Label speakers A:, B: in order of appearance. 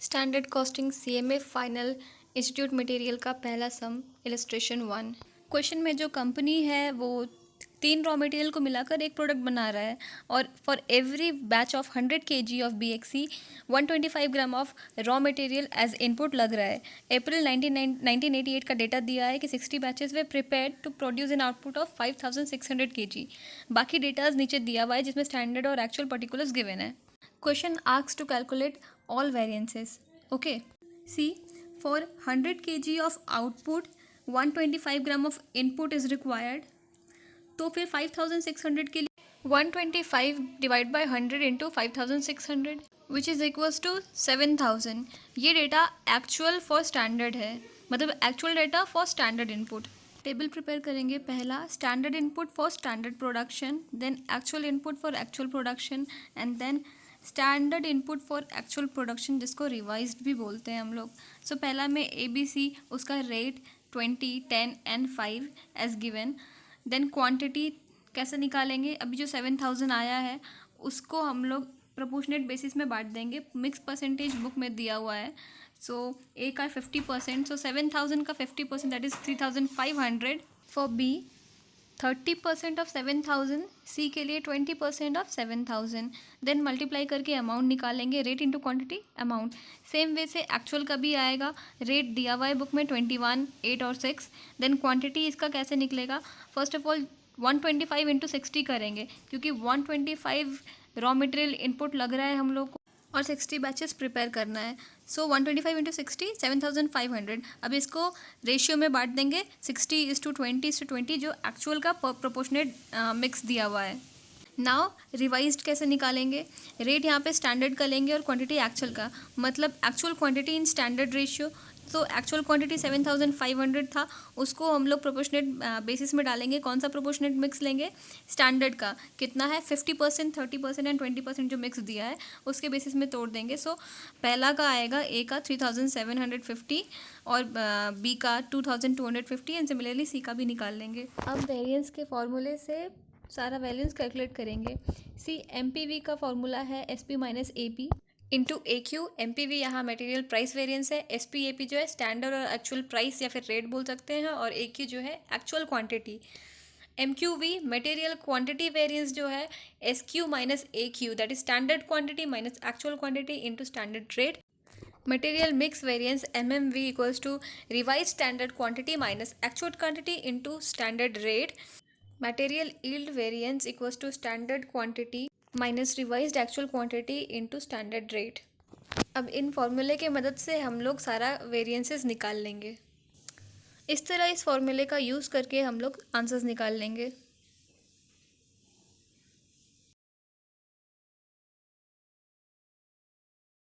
A: Standard costing CMA final institute material का पहला सम illustration 1। Question में जो कंपनी है वो 3 रॉ मटेरियल को मिलाकर एक प्रोडक्ट बना रहा है और for every batch of 100 kg of BXC 125 gram of raw material as input लग रहा है। अप्रैल 1988 का डेटा दिया है कि 60 batches we prepared to produce an output of 5600 kg। बाकी डेटाज नीचे दिया हुआ है जिसमें स्टैंडर्ड और एक्चुअल पर्टिकुलर्स गिवन है। Question asks to calculate all variances. Okay. See, for 100 kg of output, 125 gram of input is required. तो फिर 5600 के लिए 125 divide by 100 into 5600 which is equals to 7000। ये डेटा एक्चुअल फॉर स्टैंडर्ड है, मतलब actual data for standard input. Table prepare करेंगे। पहला standard input for standard production, then actual input for actual production and then standard input for actual production, जिसको revised भी बोलते हैं हम लोग। सो पहला में ABC, उसका rate 20, 10 and 5 as given. Then quantity कैसे निकालेंगे? अभी जो 7000 आया है उसको हम लोग प्रोपोर्शनेट बेसिस में बांट देंगे। मिक्स परसेंटेज बुक में दिया हुआ है। सो ए का 50%, सो 7000 का 50% that is 3500। For B 30% of 7000, C के लिए 20% ऑफ 7000। देन मल्टीप्लाई करके अमाउंट निकालेंगे, rate into quantity amount. Same way से एक्चुअल का भी आएगा। रेट दिया हुआ है बुक में 21, 8 और 6। देन क्वांटिटी इसका कैसे निकलेगा? फर्स्ट ऑफ ऑल 125 इंटू 60 करेंगे क्योंकि 125 रॉ मटेरियल इनपुट लग रहा है हम लोग को और 60 बैचेस प्रिपेयर करना है। सो 125 इंटू 60 7500। अब इसको रेशियो में बांट देंगे 60:20:20 जो एक्चुअल का प्रोपोर्शनेट मिक्स दिया हुआ है। नाउ रिवाइज्ड कैसे निकालेंगे? रेट यहाँ पे स्टैंडर्ड का लेंगे और क्वांटिटी एक्चुअल का, मतलब actual quantity in standard ratio. तो एक्चुअल क्वांटिटी 7500 था, उसको हम लोग प्रोपोर्शनेट बेसिस में डालेंगे। कौन सा प्रोपोर्शनेट मिक्स लेंगे? स्टैंडर्ड का। कितना है? 50%, 30% एंड 20% जो मिक्स दिया है उसके बेसिस में तोड़ देंगे। सो पहला का आएगा ए का 3750 और बी का 2250 एंड सिमिलरली सी का भी निकाल लेंगे। अब वेरिएंस के फॉर्मूले से सारा वैल्यूज कैलकुलेट करेंगे। सी MPV का फॉर्मूला है SP minus AP into AQ। MPV यहाँ मटेरियल प्राइस वेरिएंस है, SPAP जो है स्टैंडर्ड और एक्चुअल प्राइस या फिर रेट बोल सकते हैं, और AQ जो है actual quantity. MQV material quantity variance जो है SQ minus AQ that is standard quantity minus actual quantity into standard rate. Material mix variance MMV equals to revise standard quantity minus actual quantity into standard rate. Material yield variance equals to standard quantity minus revised actual quantity into standard rate. अब इन फॉर्मूले के मदद से हम लोग सारा variances निकाल लेंगे। इस तरह इस फॉर्मूले का यूज़ करके हम लोग आंसर्स निकाल लेंगे।